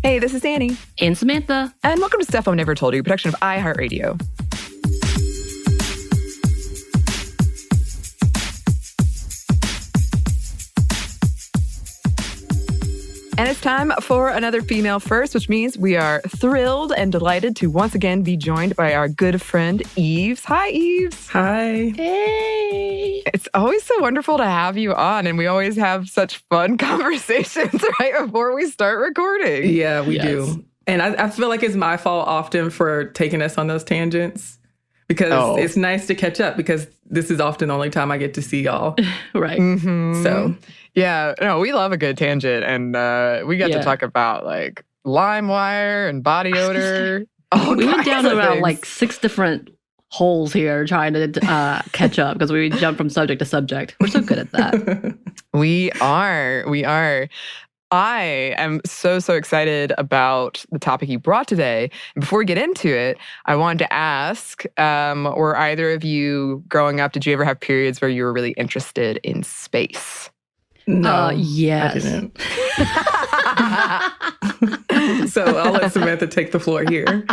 Hey, this is Anney. And Samantha. And welcome to Stuff I've Never Told You, a production of iHeartRadio. And it's time for another Female First, which means we are thrilled and delighted to once again be joined by our good friend, Yves. Hi, Yves. Hi. Hey. It's always so wonderful to have you on, and we always have such fun conversations right before we start recording. Yeah, we do. And I feel like it's my fault often for taking us on those tangents because it's nice to catch up because this is often the only time I get to see y'all. Right. Mm-hmm. So... yeah, no, we love a good tangent, and we got to talk about like LimeWire and body odor. We went down around like 6 different holes here trying to catch up because we jumped from subject to subject. We're so good at that. We are. I am so excited about the topic you brought today. And before we get into it, I wanted to ask, were either of you growing up, did you ever have periods where you were really interested in space? No, yes. I didn't. So I'll let Samantha take the floor here.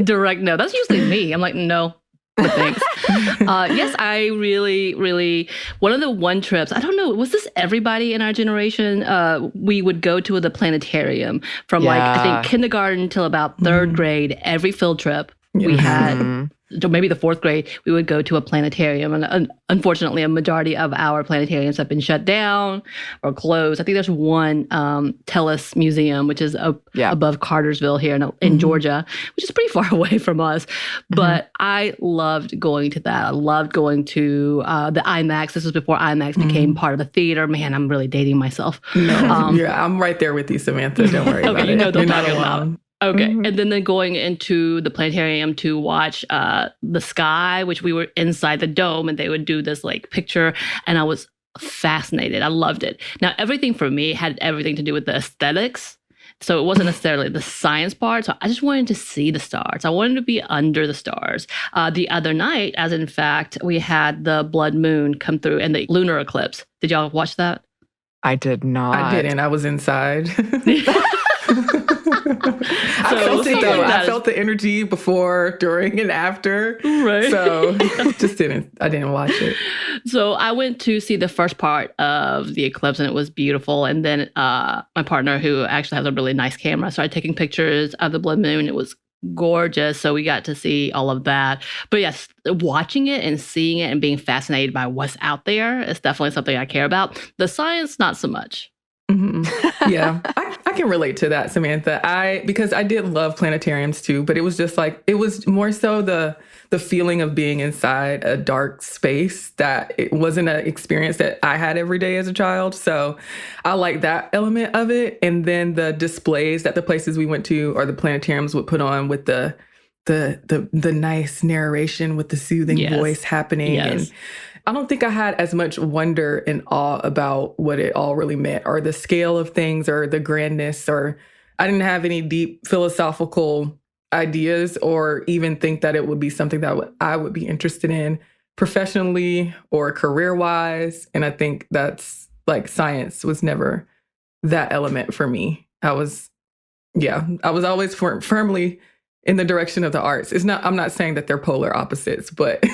Direct no. That's usually me. I'm like, no, but thanks. Yes, I really, one of the one trips, I don't know, was this everybody in our generation? We would go to the planetarium from like, I think kindergarten till about 3rd grade, every field trip we had. Maybe the 4th grade, we would go to a planetarium. And unfortunately, a majority of our planetariums have been shut down or closed. I think there's one Tellus Museum, which is above Cartersville here in Georgia, which is pretty far away from us. But I loved going to that. I loved going to the IMAX. This was before IMAX became part of the theater. Man, I'm really dating myself. No, I'm right there with you, Samantha. Don't worry about it. You know what I'm You're talking not about. alone. Okay. And then going into the planetarium to watch the sky, which we were inside the dome, and they would do this like picture. And I was fascinated. I loved it. Now, everything for me had everything to do with the aesthetics. So it wasn't necessarily the science part. So I just wanted to see the stars. I wanted to be under the stars. The other night, as in fact, we had the blood moon come through and the lunar eclipse. Did y'all watch that? I did not. I didn't. I was inside. I felt the energy before, during, and after. Right. So I didn't watch it. So I went to see the first part of the eclipse and it was beautiful. And then my partner, who actually has a really nice camera, started taking pictures of the blood moon. It was gorgeous. So we got to see all of that. But yes, watching it and seeing it and being fascinated by what's out there is definitely something I care about. The science, not so much. Mm-hmm. Yeah, I can relate to that, Samantha. Because I did love planetariums too, but it was just like, it was more so the feeling of being inside a dark space that it wasn't an experience that I had every day as a child. So I like that element of it. And then the displays that the places we went to or the planetariums would put on with the nice narration with the soothing voice happening. Yes. And I don't think I had as much wonder and awe about what it all really meant or the scale of things or the grandness, or I didn't have any deep philosophical ideas or even think that it would be something that I would be interested in professionally or career-wise. And I think that's like science was never that element for me. I was always firmly in the direction of the arts. I'm not saying that they're polar opposites, but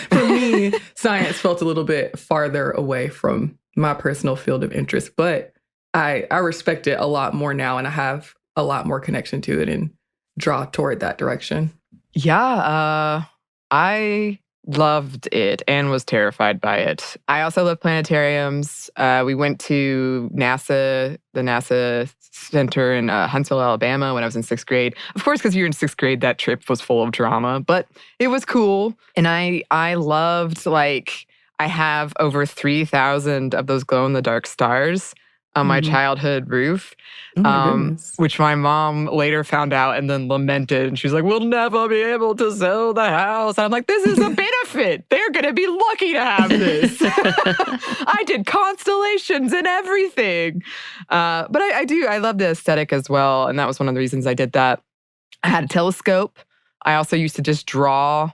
for me, science felt a little bit farther away from my personal field of interest. But I respect it a lot more now, and I have a lot more connection to it and draw toward that direction. Yeah, I loved it and was terrified by it. I also love planetariums. We went to the NASA Center in Huntsville, Alabama when I was in 6th grade. Of course, because you're in 6th grade, that trip was full of drama, but it was cool. And I loved, like, I have over 3,000 of those glow-in-the-dark stars on my childhood roof, which my mom later found out and then lamented. And she was like, we'll never be able to sell the house. And I'm like, this is a benefit. They're going to be lucky to have this. I did constellations and everything. But I love the aesthetic as well. And that was one of the reasons I did that. I had a telescope. I also used to just draw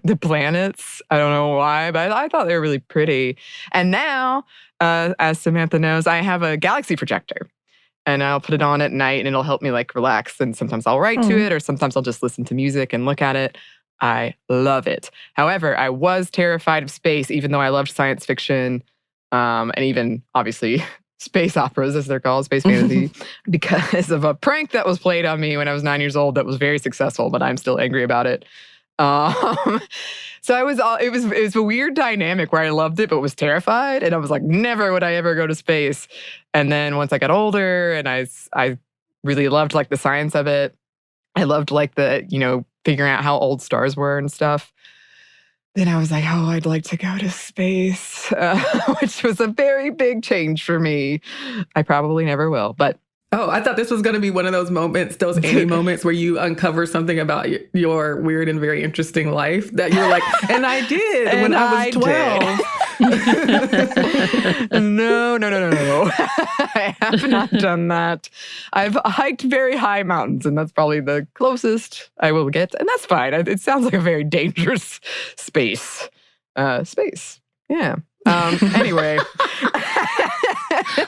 the planets. I don't know why, but I thought they were really pretty. And now, as Samantha knows, I have a galaxy projector. and I'll put it on at night and it'll help me like relax. And sometimes I'll write to it, or sometimes I'll just listen to music and look at it. I love it. However, I was terrified of space, even though I loved science fiction, and even obviously space operas, as they're called, space fantasy, because of a prank that was played on me when I was 9 years old that was very successful, but I'm still angry about it. So it was a weird dynamic where I loved it but was terrified, and I was like, never would I ever go to space. And then once I got older and I really loved like the science of it, I loved like the, figuring out how old stars were and stuff. Then I was like, oh, I'd like to go to space, which was a very big change for me. I probably never will, but. Oh, I thought this was going to be one of those moments, those Anney moments where you uncover something about your weird and very interesting life that you're like, and I did when I was 12. No. I have not done that. I've hiked very high mountains, and that's probably the closest I will get. And that's fine. It sounds like a very dangerous space. Yeah. Anyway.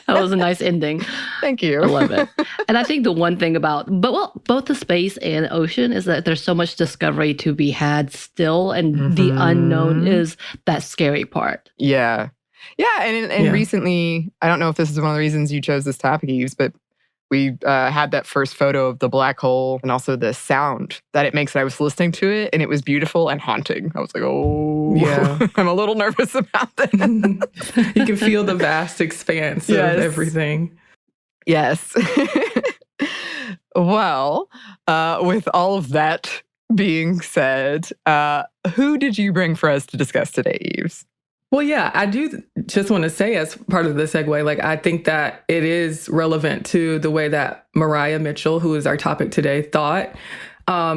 That was a nice ending. Thank you. I love it. And I think the one thing about, both the space and ocean is that there's so much discovery to be had still. And the unknown is that scary part. Yeah. Yeah. And recently, I don't know if this is one of the reasons you chose this topic, Yves, but we had that first photo of the black hole and also the sound that it makes. I was listening to it and it was beautiful and haunting. I was like, oh, yeah. I'm a little nervous about that. You can feel the vast expanse of everything. Yes. Well, with all of that being said, who did you bring for us to discuss today, Yves? Well, yeah, I do just want to say as part of the segue, like I think that it is relevant to the way that Mariah Mitchell, who is our topic today, thought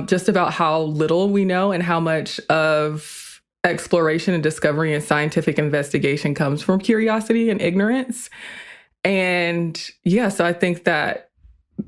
just about how little we know and how much of exploration and discovery and scientific investigation comes from curiosity and ignorance. And yeah, so I think that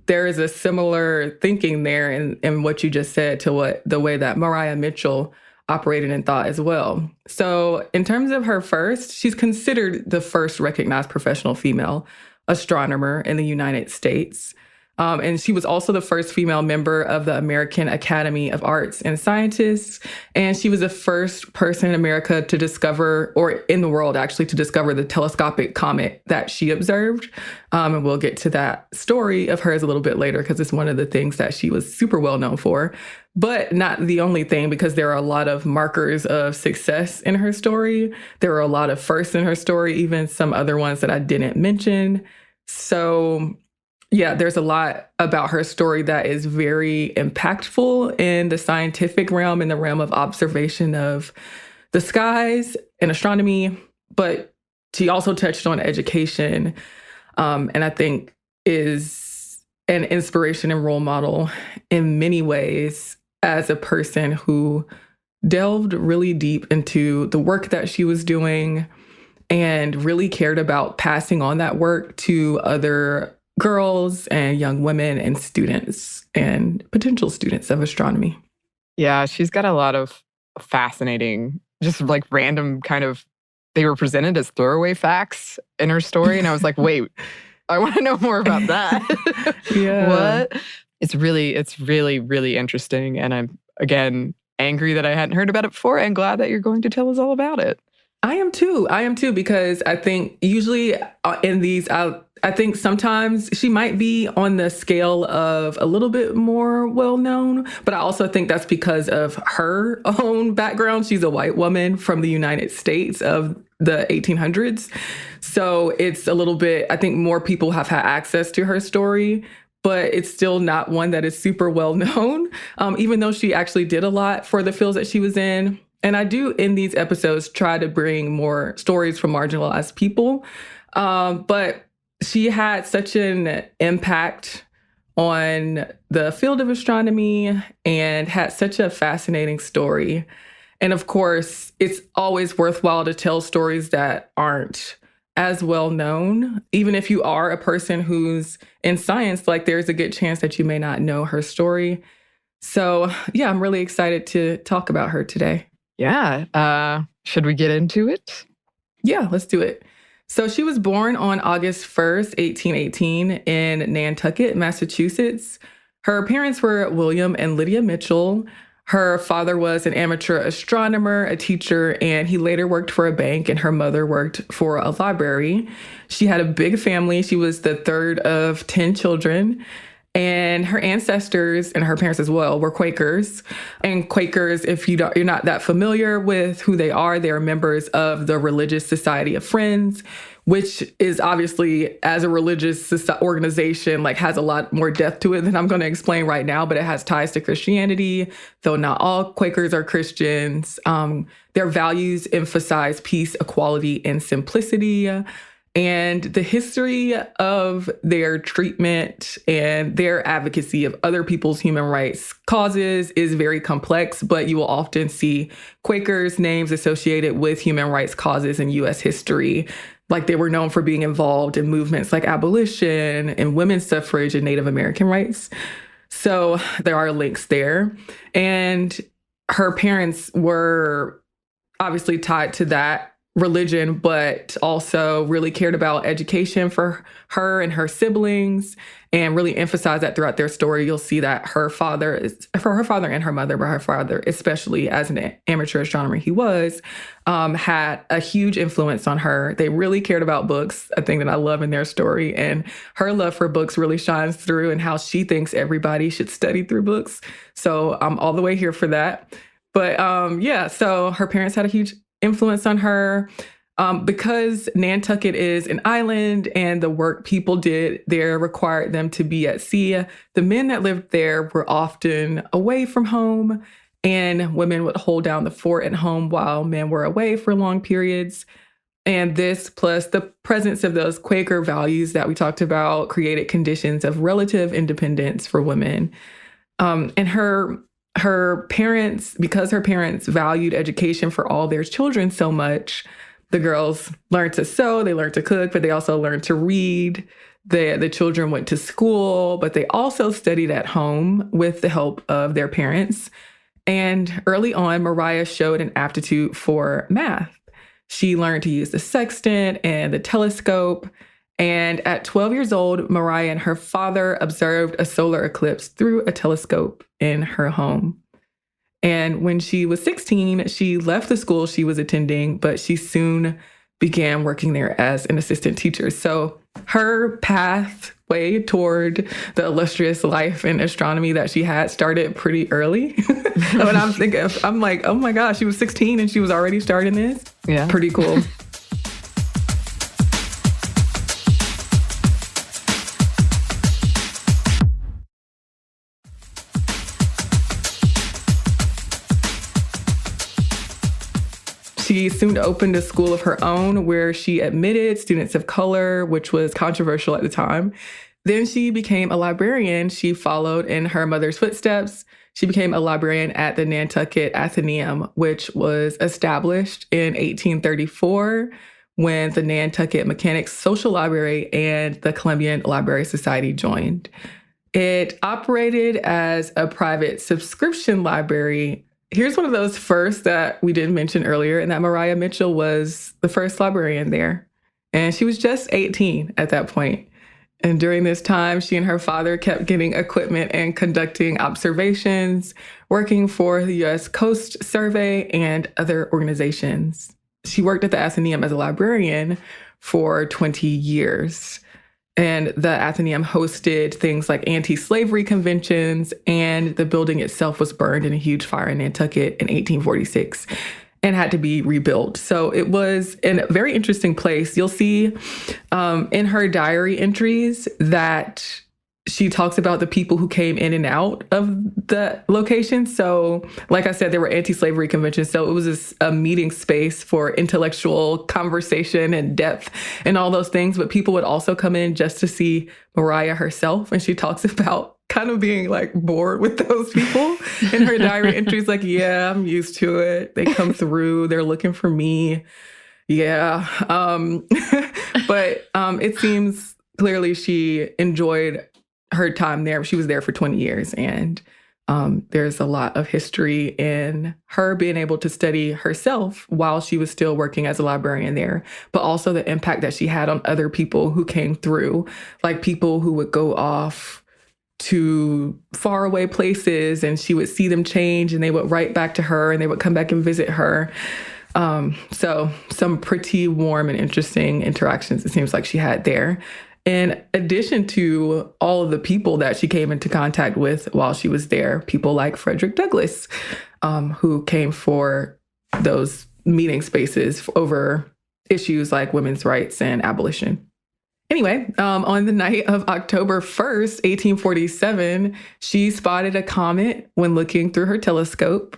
there is a similar thinking there in what you just said to the way that Mariah Mitchell operated and thought as well. So in terms of her first, she's considered the first recognized professional female astronomer in the United States. And she was also the first female member of the American Academy of Arts and Sciences. And she was the first person in America to discover, or in the world actually, to discover the telescopic comet that she observed. And we'll get to that story of hers a little bit later because it's one of the things that she was super well known for. But not the only thing, because there are a lot of markers of success in her story. There are a lot of firsts in her story, even some other ones that I didn't mention. So yeah, there's a lot about her story that is very impactful in the scientific realm, in the realm of observation of the skies and astronomy. But she also touched on education, and I think is an inspiration and role model in many ways as a person who delved really deep into the work that she was doing and really cared about passing on that work to other girls and young women and students and potential students of astronomy. Yeah, she's got a lot of fascinating, just like random kind of, they were presented as throwaway facts in her story. And I was like, wait, I want to know more about that. Yeah. What? It's really, really interesting. And I'm, again, angry that I hadn't heard about it before and glad that you're going to tell us all about it. I am too, because I think usually in these, I think sometimes she might be on the scale of a little bit more well-known, but I also think that's because of her own background. She's a white woman from the United States of the 1800s. So it's a little bit, I think more people have had access to her story, but it's still not one that is super well-known, even though she actually did a lot for the fields that she was in. And I do, in these episodes, try to bring more stories from marginalized people. But she had such an impact on the field of astronomy and had such a fascinating story. And of course, it's always worthwhile to tell stories that aren't as well known. Even if you are a person who's in science, like there's a good chance that you may not know her story. So yeah, I'm really excited to talk about her today. Yeah. Should we get into it? Yeah, let's do it. So she was born on August 1st, 1818 in Nantucket, Massachusetts. Her parents were William and Lydia Mitchell. Her father was an amateur astronomer, a teacher, and he later worked for a bank, and her mother worked for a library. She had a big family. She was the third of 10 children. And her ancestors and her parents as well were Quakers. And Quakers, if you're not that familiar with who they are members of the Religious Society of Friends, which is obviously, as a religious organization, like has a lot more depth to it than I'm going to explain right now, but it has ties to Christianity, though not all Quakers are Christians. Their values emphasize peace, equality, and simplicity. And the history of their treatment and their advocacy of other people's human rights causes is very complex, but you will often see Quakers' names associated with human rights causes in U.S. history. Like they were known for being involved in movements like abolition and women's suffrage and Native American rights. So there are links there. And her parents were obviously tied to that religion, but also really cared about education for her and her siblings and really emphasized that throughout their story. You'll see that her father and her mother, but her father, especially as an amateur astronomer he was, had a huge influence on her. They really cared about books, a thing that I love in their story. And her love for books really shines through in how she thinks everybody should study through books. So I'm all the way here for that. But so her parents had a huge influence on her. Because Nantucket is an island and the work people did there required them to be at sea, the men that lived there were often away from home, and women would hold down the fort at home while men were away for long periods. And this, plus the presence of those Quaker values that we talked about, created conditions of relative independence for women. And her parents, because her parents valued education for all their children so much, the girls learned to sew, they learned to cook, but they also learned to read. The children went to school, but they also studied at home with the help of their parents. And early on, Mariah showed an aptitude for math. She learned to use the sextant and the telescope. And at 12 years old, Mariah and her father observed a solar eclipse through a telescope in her home. And when she was 16, she left the school she was attending, but she soon began working there as an assistant teacher. So her pathway toward the illustrious life in astronomy that she had started pretty early. When I'm like, oh my gosh, she was 16 and she was already starting this. Yeah. Pretty cool. She soon opened a school of her own where she admitted students of color, which was controversial at the time. Then she became a librarian. She followed in her mother's footsteps. She became a librarian at the Nantucket Athenaeum, which was established in 1834 when the Nantucket Mechanics Social Library and the Columbian Library Society joined. It operated as a private subscription library. Here's one of those firsts that we didn't mention earlier, and that Mariah Mitchell was the first librarian there. And she was just 18 at that point. And during this time, she and her father kept getting equipment and conducting observations, working for the U.S. Coast Survey and other organizations. She worked at the Athenaeum as a librarian for 20 years. And the Athenaeum hosted things like anti-slavery conventions, and the building itself was burned in a huge fire in Nantucket in 1846 and had to be rebuilt. So it was a very interesting place. You'll see in her diary entries that she talks about the people who came in and out of the location. So like I said, there were anti-slavery conventions. So it was a meeting space for intellectual conversation and depth and all those things. But people would also come in just to see Mariah herself. And she talks about kind of being like bored with those people in her diary entries. Like, yeah, I'm used to it. They come through. They're looking for me. Yeah. But it seems clearly she enjoyed her time there. She was there for 20 years. And There's a lot of history in her being able to study herself while she was still working as a librarian there, but also the impact that she had on other people who came through, like people who would go off to faraway places and she would see them change and they would write back to her and they would come back and visit her. So some pretty warm and interesting interactions it seems like she had there. In addition to all of the people that she came into contact with while she was there, people like Frederick Douglass, who came for those meeting spaces over issues like women's rights and abolition. Anyway, on the night of October 1st, 1847, she spotted a comet when looking through her telescope.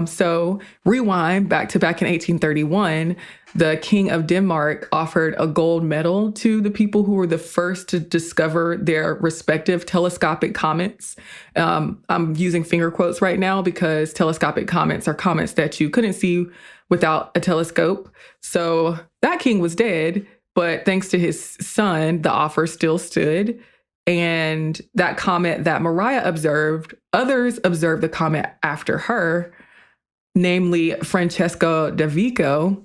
So rewind back in 1831, the King of Denmark offered a gold medal to the people who were the first to discover their respective telescopic comets. I'm using finger quotes right now because telescopic comets are comets that you couldn't see without a telescope. So that king was dead, but thanks to his son, the offer still stood. And that comet that Mariah observed, others observed the comet after her, namely Francesco de Vico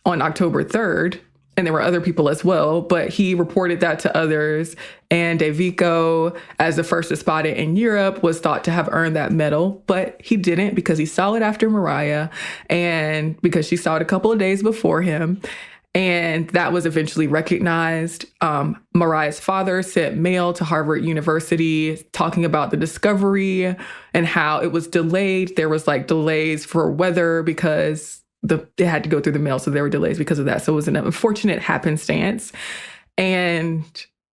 on October 3rd. And there were other people as well, but he reported that to others. And De Vico, as the first to spot it in Europe, was thought to have earned that medal, but he didn't because he saw it after Mariah and because she saw it a couple of days before him. And that was eventually recognized. Mariah's father sent mail to Harvard University talking about the discovery and how it was delayed. There was like delays for weather because it had to go through the mail. So there were delays because of that. So it was an unfortunate happenstance. And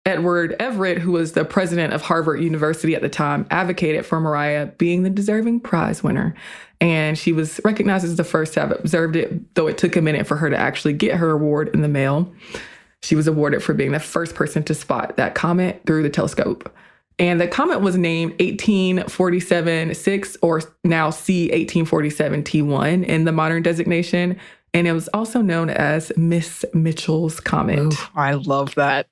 Edward Everett, who was the president of Harvard University at the time, advocated for Mariah being the deserving prize winner. And she was recognized as the first to have observed it, though it took a minute for her to actually get her award in the mail. She was awarded for being the first person to spot that comet through the telescope. And the comet was named 1847-6, or now C1847-T1 in the modern designation. And it was also known as Miss Mitchell's Comet. Ooh, I love that.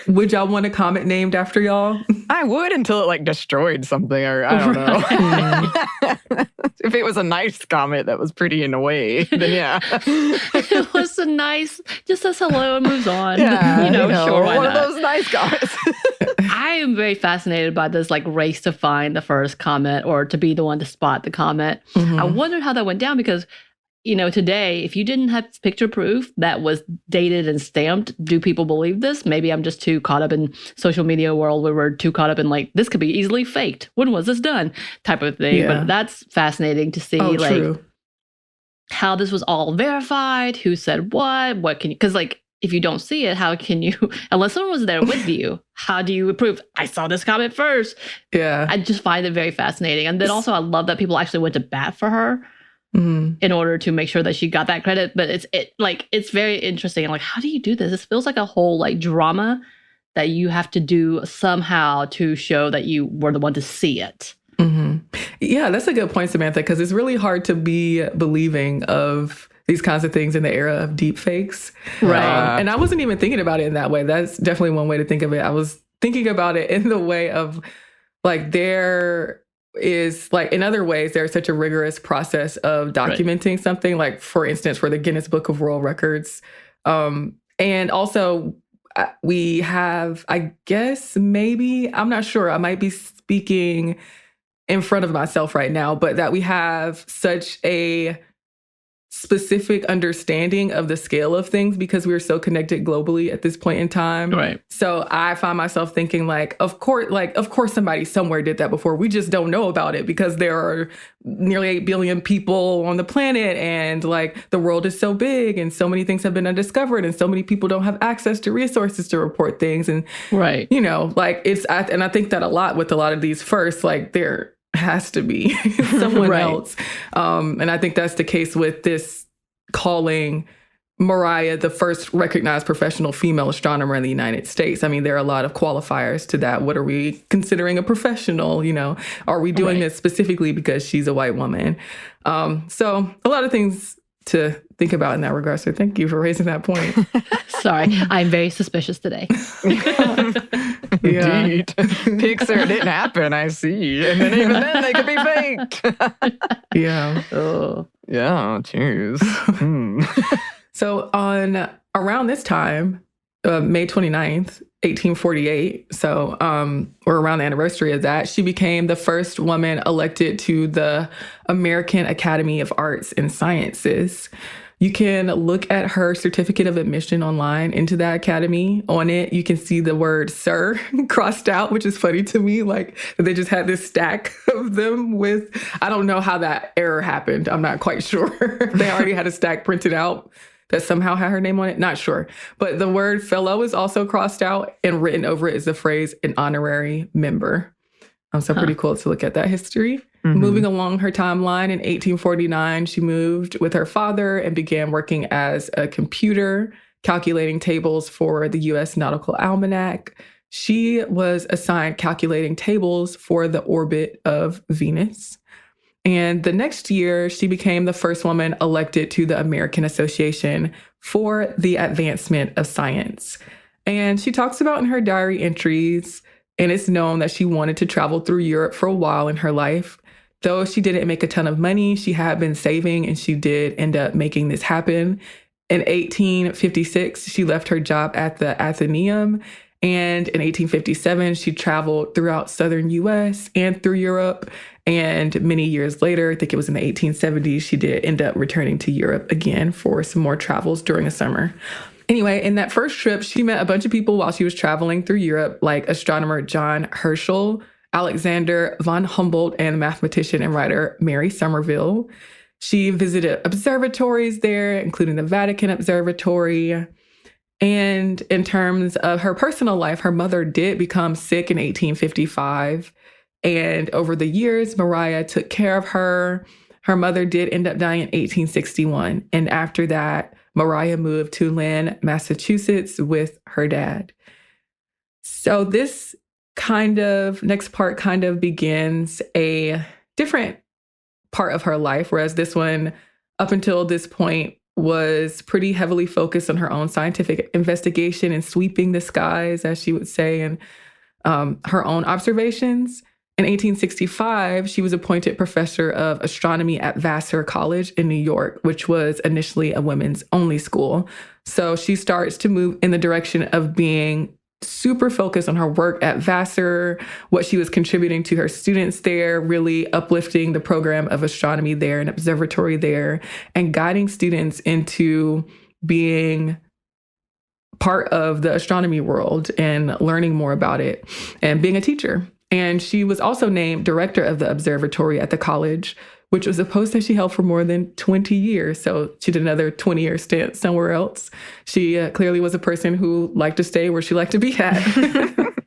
Would y'all want a comet named after y'all? I would until it like destroyed something, or I don't know. If it was a nice comet that was pretty in a way, then yeah. It was a nice, just says hello and moves on. Yeah, sure, why one not? of those nice comets. I am very fascinated by this like race to find the first comet or to be the one to spot the comet. Mm-hmm. I wondered how that went down because, today, if you didn't have picture proof that was dated and stamped, do people believe this? Maybe I'm just too caught up in social media world where we're too caught up in like, this could be easily faked. When was this done? Type of thing. Yeah. But that's fascinating to see True. how this was all verified, who said what can you, because like, if you don't see it, how can you, unless someone was there with you, how do you prove, I saw this comet first? Yeah. I just find it very fascinating. And then also I love that people actually went to bat for her. Mm-hmm. In order to make sure that she got that credit. But it's very interesting. Like, how do you do this? This feels like a whole like drama that you have to do somehow to show that you were the one to see it. Mm-hmm. Yeah, that's a good point, Samantha, because it's really hard to be believing of these kinds of things in the era of deep fakes. Right. And I wasn't even thinking about it in that way. That's definitely one way to think of it. I was thinking about it in the way of like there is like in other ways there's such a rigorous process of documenting something, like for instance for the Guinness Book of World Records, and also we have, I guess maybe, I'm not sure, I might be speaking in front of myself right now, but that we have such a specific understanding of the scale of things because we're so connected globally at this point in time. Right. So I find myself thinking of course somebody somewhere did that before. We just don't know about it because there are nearly 8 billion people on the planet and like the world is so big and so many things have been undiscovered and so many people don't have access to resources to report things. And, right. And I think that a lot with a lot of these first, like there has to be someone Right. else. And I think that's the case with this calling Mariah the first recognized professional female astronomer in the United States. I mean, there are a lot of qualifiers to that. What are we considering a professional? Are we doing Right. this specifically because she's a white woman? So a lot of things to think about in that regard. So thank you for raising that point. Sorry, I'm very suspicious today. Yeah. Indeed. Pixar didn't happen, I see. And then even then, they could be faked. Yeah. Oh. Yeah, cheers. So on around this time, May 29th, 1848, so or around the anniversary of that, she became the first woman elected to the American Academy of Arts and Sciences. You can look at her certificate of admission online into that academy. On it, you can see the word sir crossed out, which is funny to me. Like they just had this stack of them with, I don't know how that error happened. I'm not quite sure. They already had a stack printed out that somehow had her name on it. Not sure. But the word fellow is also crossed out, and written over it is the phrase an honorary member. So pretty cool to look at that history. Mm-hmm. Moving along her timeline, in 1849, she moved with her father and began working as a computer, calculating tables for the U.S. Nautical Almanac. She was assigned calculating tables for the orbit of Venus. And the next year, she became the first woman elected to the American Association for the Advancement of Science. And she talks about in her diary entries, and it's known that she wanted to travel through Europe for a while in her life. Though she didn't make a ton of money, she had been saving, and she did end up making this happen. In 1856, she left her job at the Athenaeum. And in 1857, she traveled throughout southern U.S. and through Europe. And many years later, I think it was in the 1870s, she did end up returning to Europe again for some more travels during the summer. Anyway, in that first trip, she met a bunch of people while she was traveling through Europe, like astronomer John Herschel, Alexander von Humboldt, and mathematician and writer Mary Somerville. She visited observatories there, including the Vatican Observatory. And in terms of her personal life, her mother did become sick in 1855. And over the years, Mariah took care of her. Her mother did end up dying in 1861. And after that, Mariah moved to Lynn, Massachusetts with her dad. So this next part kind of begins a different part of her life, whereas this one, up until this point, was pretty heavily focused on her own scientific investigation and sweeping the skies, as she would say, and her own observations. In 1865, she was appointed professor of astronomy at Vassar College in New York, which was initially a women's only school. So she starts to move in the direction of being super focused on her work at Vassar, what she was contributing to her students there, really uplifting the program of astronomy there, an observatory there, and guiding students into being part of the astronomy world and learning more about it and being a teacher. And she was also named director of the observatory at the college, which was a post that she held for more than 20 years. So she did another 20-year stint somewhere else. She clearly was a person who liked to stay where she liked to be at.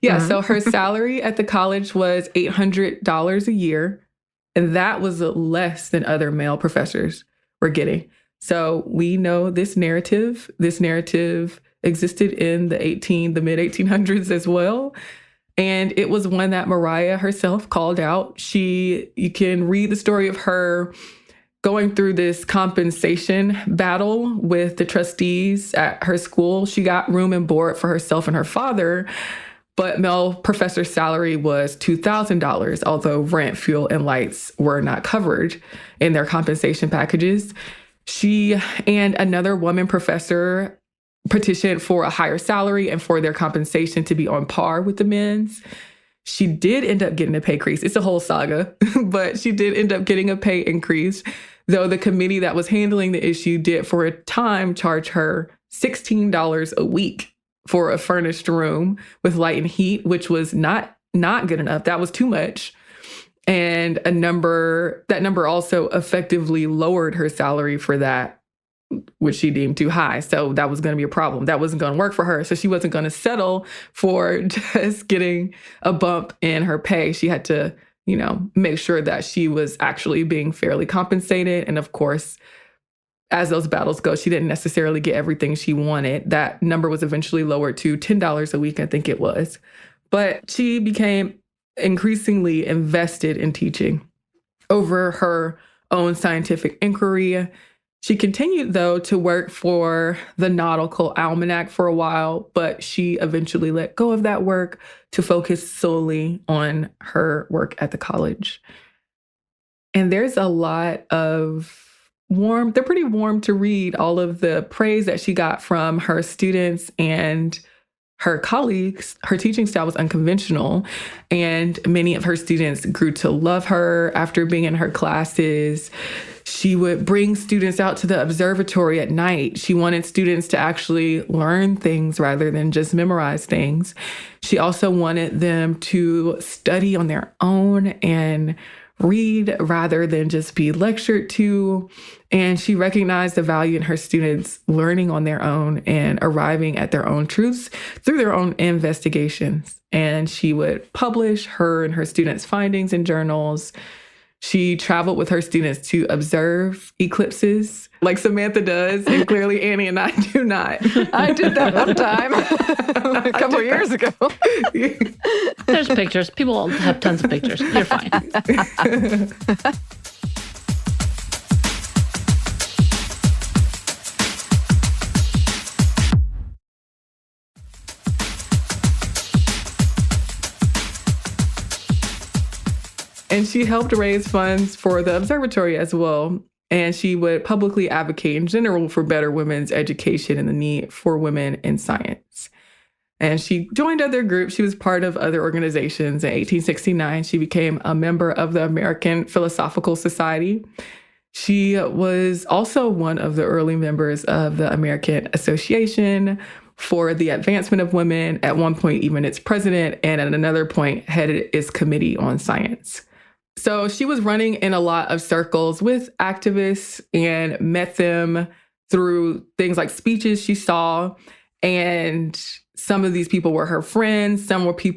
Yeah, so her salary at the college was $800 a year. And that was less than other male professors were getting. So we know this narrative existed in the mid-1800s as well. And it was one that Mariah herself called out. You can read the story of her going through this compensation battle with the trustees at her school. She got room and board for herself and her father, but male professor's salary was $2,000, although rent, fuel, and lights were not covered in their compensation packages. She and another woman professor petitioned for a higher salary and for their compensation to be on par with the men's. She did end up getting a pay increase. It's a whole saga, but she did end up getting a pay increase, though the committee that was handling the issue did for a time charge her $16 a week for a furnished room with light and heat, which was not good enough. That was too much. And that number also effectively lowered her salary for that, which she deemed too high. So that was going to be a problem. That wasn't going to work for her. So she wasn't going to settle for just getting a bump in her pay. She had to, make sure that she was actually being fairly compensated. And of course, as those battles go, she didn't necessarily get everything she wanted. That number was eventually lowered to $10 a week, I think it was. But she became increasingly invested in teaching over her own scientific inquiry. She continued, though, to work for the Nautical Almanac for a while, but she eventually let go of that work to focus solely on her work at the college. And there's a lot of they're pretty warm to read, all of the praise that she got from her students and her colleagues. Her teaching style was unconventional, and many of her students grew to love her after being in her classes. She would bring students out to the observatory at night. She wanted students to actually learn things rather than just memorize things. She also wanted them to study on their own and read rather than just be lectured to. And she recognized the value in her students learning on their own and arriving at their own truths through their own investigations. And she would publish her and her students' findings in journals. She traveled with her students to observe eclipses like Samantha does, and clearly Anney and I do not. I did that one time a couple of years ago. There's pictures. People have tons of pictures. You're fine. And she helped raise funds for the observatory as well. And she would publicly advocate in general for better women's education and the need for women in science. And she joined other groups. She was part of other organizations. In 1869, she became a member of the American Philosophical Society. She was also one of the early members of the American Association for the Advancement of Women, at one point even its president, and at another point headed its Committee on Science. So she was running in a lot of circles with activists and met them through things like speeches she saw. And some of these people were her friends. Some of these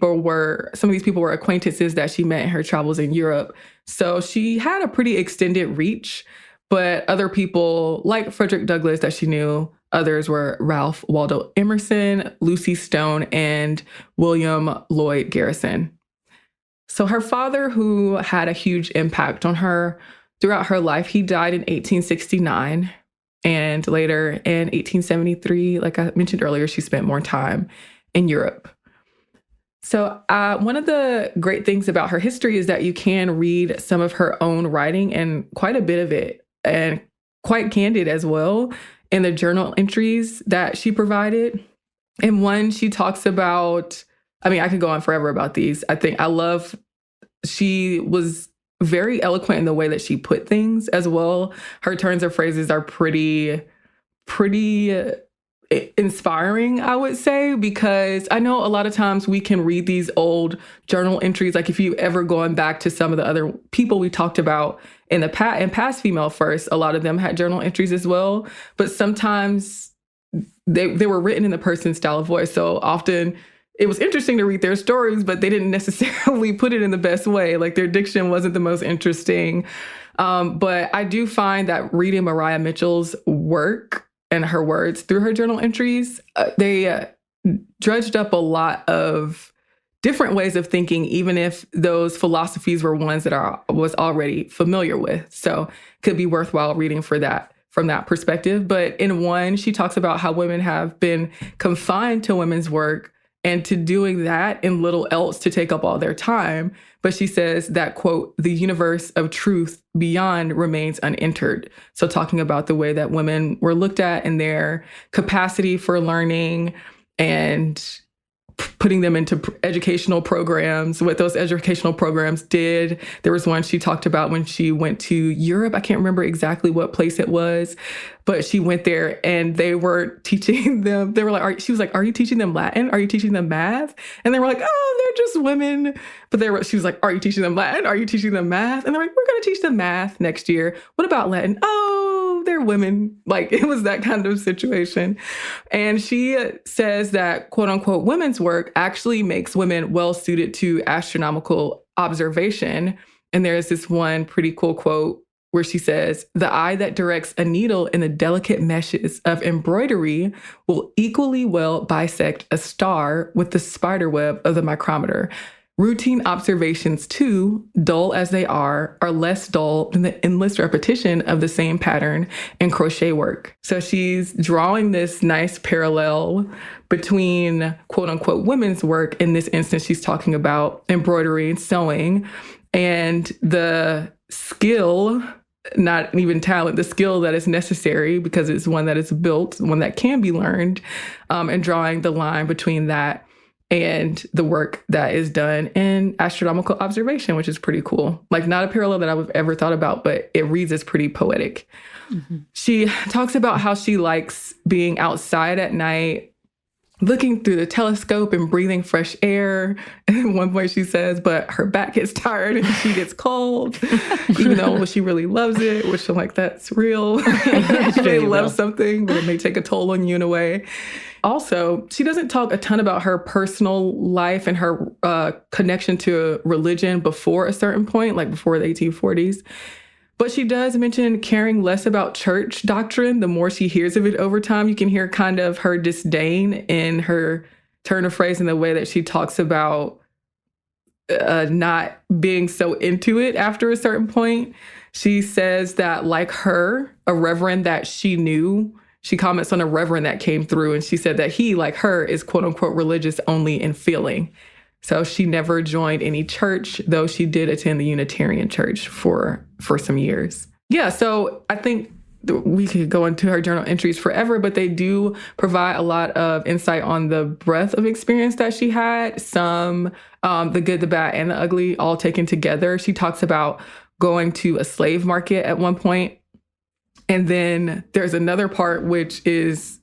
people were acquaintances that she met in her travels in Europe. So she had a pretty extended reach, but other people like Frederick Douglass that she knew, others were Ralph Waldo Emerson, Lucy Stone, and William Lloyd Garrison. So her father, who had a huge impact on her throughout her life, he died in 1869. And later in 1873, like I mentioned earlier, she spent more time in Europe. So one of the great things about her history is that you can read some of her own writing, and quite a bit of it, and quite candid as well, in the journal entries that she provided. And one, she talks about, I mean, I could go on forever about these. She was very eloquent in the way that she put things as well. Her turns of phrases are pretty inspiring, I would say, because I know a lot of times we can read these old journal entries. Like if you ever gone back to some of the other people we talked about in the past Female First, a lot of them had journal entries as well. But sometimes they were written in the person's style of voice. So often it was interesting to read their stories, but they didn't necessarily put it in the best way. Like their diction wasn't the most interesting. But I do find that reading Mariah Mitchell's work and her words through her journal entries, they dredged up a lot of different ways of thinking, even if those philosophies were ones that I was already familiar with. So it could be worthwhile reading from that perspective. But in one, she talks about how women have been confined to women's work and to doing that and little else to take up all their time. But she says that, quote, the universe of truth beyond remains unentered. So talking about the way that women were looked at and their capacity for learning and putting them into educational programs, what those educational programs did. There was one she talked about when she went to Europe. I can't remember exactly what place it was, but she went there and they were teaching them. They were like, she was like, are you teaching them Latin? Are you teaching them math? And they were like, oh, they're just women. But she was like, are you teaching them Latin? Are you teaching them math? And they're like, we're going to teach them math next year. What about Latin? Oh, they're women. Like it was that kind of situation. And she says that, quote unquote, women's work actually makes women well suited to astronomical observation. And there's this one pretty cool quote where she says, the eye that directs a needle in the delicate meshes of embroidery will equally well bisect a star with the spider web of the micrometer. Routine observations, too, dull as they are less dull than the endless repetition of the same pattern in crochet work. So she's drawing this nice parallel between quote unquote women's work. In this instance, she's talking about embroidery and sewing, and the skill, not even talent, the skill that is necessary because it's one that is built, one that can be learned, and drawing the line between that and the work that is done in astronomical observation, which is pretty cool. Like, not a parallel that I've ever thought about, but it reads as pretty poetic. Mm-hmm. She talks about how she likes being outside at night, looking through the telescope and breathing fresh air. And at one point she says, but her back gets tired and she gets cold, even though she really loves it, which I'm like, that's real. She may love something, but it may take a toll on you in a way. Also, she doesn't talk a ton about her personal life and her connection to religion before a certain point, like before the 1840s. But she does mention caring less about church doctrine. The more she hears of it over time, you can hear kind of her disdain in her turn of phrase and the way that she talks about not being so into it after a certain point. She says that, like her, a reverend that she knew, she comments on a reverend that came through, and she said that he, like her, is quote unquote religious only in feeling. So she never joined any church, though she did attend the Unitarian church for some years. Yeah, so I think we could go into her journal entries forever, but they do provide a lot of insight on the breadth of experience that she had, some, the good, the bad, and the ugly, all taken together. She talks about going to a slave market at one point. And then there's another part which is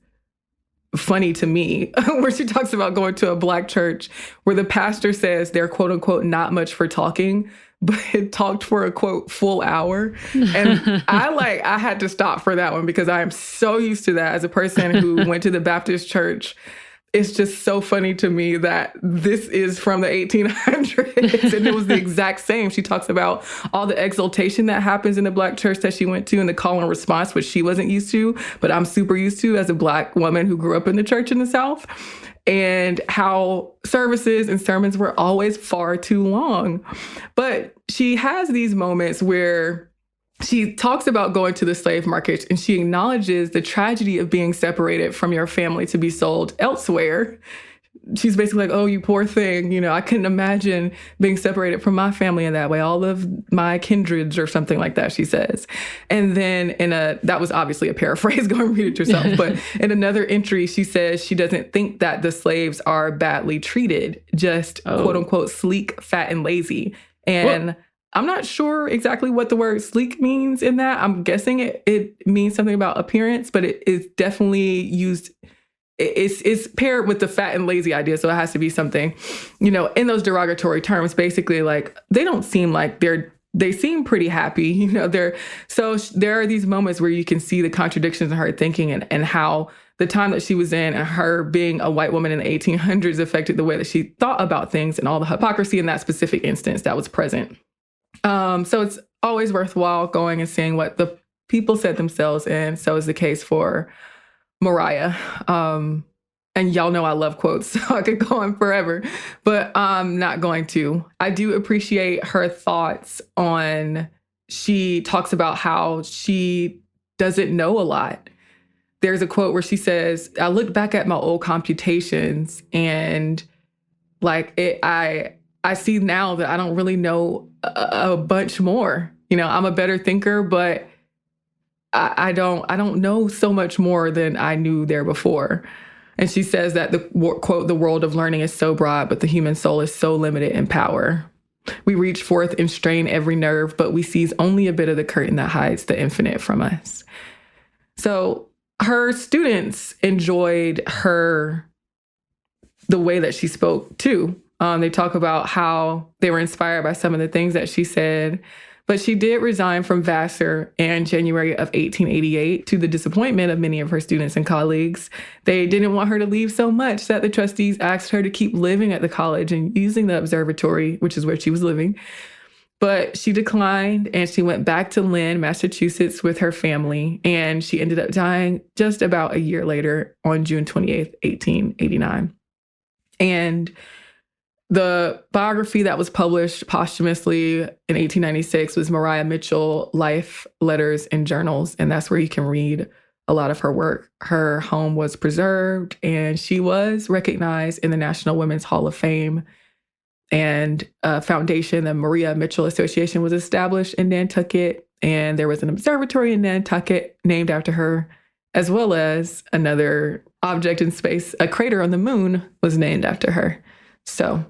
funny to me, where she talks about going to a Black church where the pastor says they're quote unquote not much for talking, but it talked for a quote full hour. And I had to stop for that one because I am so used to that as a person who went to the Baptist church. It's just so funny to me that this is from the 1800s and it was the exact same. She talks about all the exaltation that happens in the Black church that she went to and the call and response, which she wasn't used to, but I'm super used to as a Black woman who grew up in the church in the South, and how services and sermons were always far too long. But she has these moments where she talks about going to the slave market and she acknowledges the tragedy of being separated from your family to be sold elsewhere. She's basically like, oh, you poor thing. You know, I couldn't imagine being separated from my family in that way. All of my kindreds or something like that, she says. And then that was obviously a paraphrase, go and read it yourself. But in another entry, she says she doesn't think that the slaves are badly treated, just quote unquote sleek, fat, and lazy. And I'm not sure exactly what the word sleek means in that. I'm guessing it means something about appearance, but it is definitely used. It's paired with the fat and lazy idea. So it has to be something, you know, in those derogatory terms, basically like they don't seem like they seem pretty happy, you know, so there are these moments where you can see the contradictions in her thinking and how the time that she was in and her being a white woman in the 1800s affected the way that she thought about things and all the hypocrisy in that specific instance that was present. So it's always worthwhile going and seeing what the people said themselves, and so is the case for Mariah. And y'all know I love quotes, so I could go on forever, but I'm not going to. I do appreciate her thoughts on, she talks about how she doesn't know a lot. There's a quote where she says, I look back at my old computations and like I see now that I don't really know a bunch more. You know, I'm a better thinker, but I don't know so much more than I knew there before. And she says that quote, the world of learning is so broad, but the human soul is so limited in power. We reach forth and strain every nerve, but we seize only a bit of the curtain that hides the infinite from us. So her students enjoyed the way that she spoke too. They talk about how they were inspired by some of the things that she said, but she did resign from Vassar in January of 1888 to the disappointment of many of her students and colleagues. They didn't want her to leave so much that the trustees asked her to keep living at the college and using the observatory, which is where she was living. But she declined and she went back to Lynn, Massachusetts with her family, and she ended up dying just about a year later on June 28th, 1889. And The biography that was published posthumously in 1896 was Maria Mitchell, Life, Letters, and Journals. And that's where you can read a lot of her work. Her home was preserved, and she was recognized in the National Women's Hall of Fame. And a foundation, the Maria Mitchell Association, was established in Nantucket. And there was an observatory in Nantucket named after her, as well as another object in space. A crater on the moon was named after her. So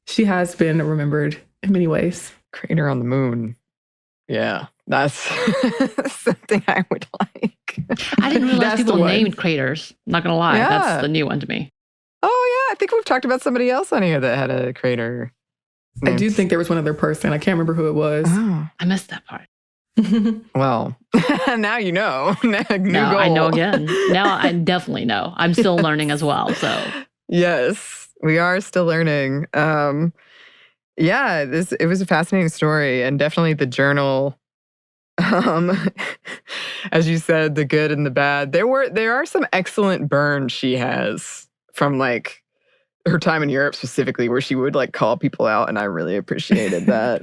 she has been remembered in many ways. Crater on the moon. Yeah, that's something I would like. I didn't realize That's people the one. named craters. Not gonna lie, Yeah. that's the new one to me. Oh, yeah. I think we've talked about somebody else on here that had a crater. I do think there was one other person. I can't remember who it was. Oh, I missed that part. well, now you know. New Now goal. I know again. Now I definitely know. I'm still learning as well. So Yes, we are still learning. Yeah, it was a fascinating story, and definitely the journal. As you said, the good and the bad. There are some excellent burns she has from like her time in Europe specifically, where she would like call people out, and I really appreciated that.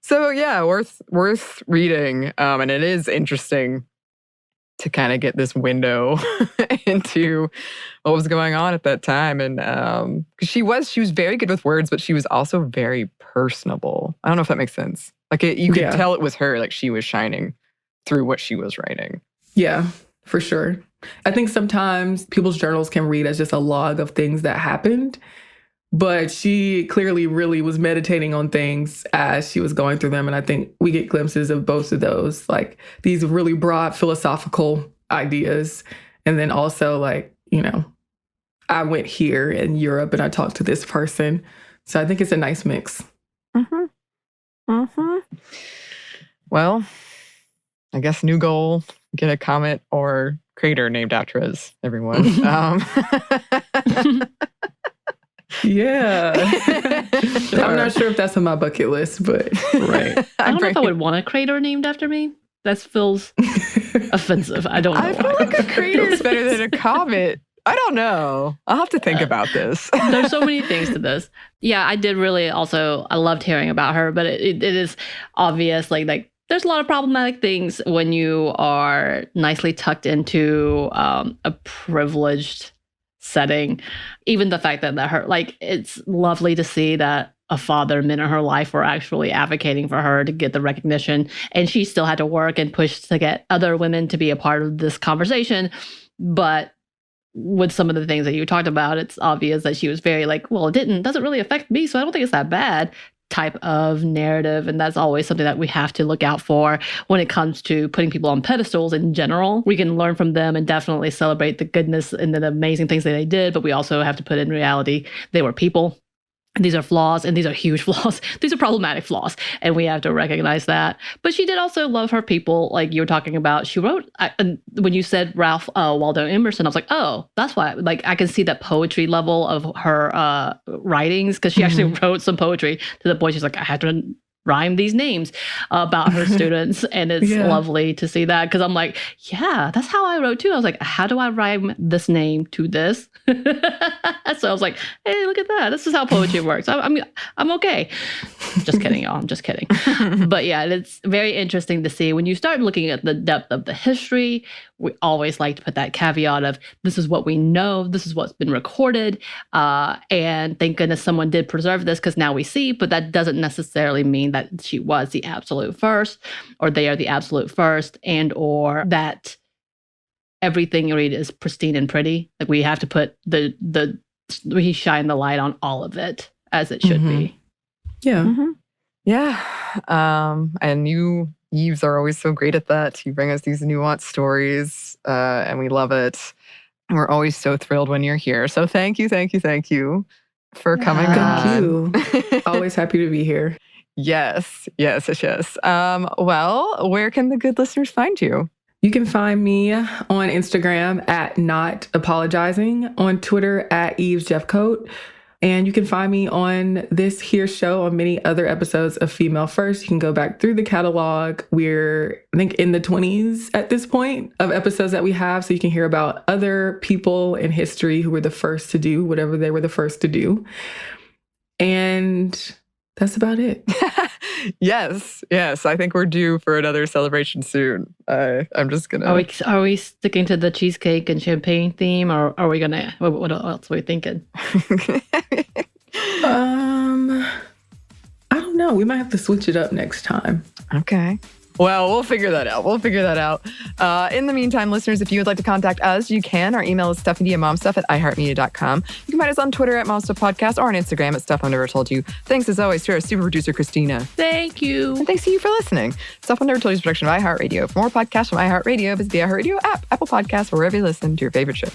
So yeah, worth reading, and it is interesting to kind of get this window into what was going on at that time. And 'cause she was very good with words, but she was also very personable. I don't know if that makes sense. Like you could tell it was her, like she was shining through what she was writing. Yeah, for sure. I think sometimes people's journals can read as just a log of things that happened, but she clearly really was meditating on things as she was going through them. And I think we get glimpses of both of those, like these really broad philosophical ideas. And then also like, I went here in Europe and I talked to this person. So I think it's a nice mix. Mm-hmm. Mm-hmm. Well, I guess new goal, get a comet or crater named after us, everyone. Yeah. I'm not sure if that's on my bucket list, but right. I don't know if I would want a crater named after me. That feels offensive. I don't know. I feel like a crater is better than a comet. I don't know. I'll have to think about this. There's so many things to this. Yeah, I did really also, I loved hearing about her, but it is obvious, like there's a lot of problematic things when you are nicely tucked into a privileged setting. Even the fact that her, like, it's lovely to see that a father, men in her life were actually advocating for her to get the recognition, and she still had to work and push to get other women to be a part of this conversation. But with some of the things that you talked about, it's obvious that she was very like, well, doesn't really affect me, so I don't think it's that bad type of narrative. And that's always something that we have to look out for when it comes to putting people on pedestals in general. We can learn from them and definitely celebrate the goodness and the amazing things that they did, but we also have to put in reality, they were people. These are flaws, and these are huge flaws. These are problematic flaws, and we have to recognize that. But she did also love her people, like you were talking about. She wrote, when you said Ralph Waldo Emerson, I was like, oh, that's why. Like, I can see that poetry level of her writings, because she actually wrote some poetry to the point she's like, I had to rhyme these names about her students. And it's lovely to see that, because I'm like, yeah, that's how I wrote too. I was like, how do I rhyme this name to this? So I was like, hey, look at that. This is how poetry works. I'm okay. Just kidding, y'all. I'm just kidding. But yeah, it's very interesting to see when you start looking at the depth of the history. We always like to put that caveat of this is what we know, this is what's been recorded, and thank goodness someone did preserve this, because now we see, but that doesn't necessarily mean that she was the absolute first, or they are the absolute first, and or that everything you read is pristine and pretty. Like, we have to put we shine the light on all of it as it should be. Yeah. Mm-hmm. Yeah. And you, Yves, are always so great at that. You bring us these nuanced stories, and we love it. And we're always so thrilled when you're here. So thank you for coming on. Thank you. Always happy to be here. Yes. Well, where can the good listeners find you? You can find me on Instagram at Not Apologizing, on Twitter at Yves Jeffcoat, and you can find me on this here show on many other episodes of Female First. You can go back through the catalog. We're, I think, in the 20s at this point of episodes that we have, so you can hear about other people in history who were the first to do whatever they were the first to do. And that's about it. Yes. I think we're due for another celebration soon. I'm just gonna. Are we sticking to the cheesecake and champagne theme, or are we gonna? What else are we thinking? I don't know. We might have to switch it up next time. Okay. Well, we'll figure that out. In the meantime, listeners, if you would like to contact us, you can. Our email is stuffmediamomstuff@iheartmedia.com. You can find us on Twitter at momstuffpodcast or on Instagram at Stuff I Never Told You. Thanks, as always, to our super producer, Christina. Thank you. And thanks to you for listening. Stuff I Never Told You is a production of iHeartRadio. For more podcasts from iHeartRadio, visit the iHeartRadio app, Apple Podcasts, or wherever you listen to your favorite shows.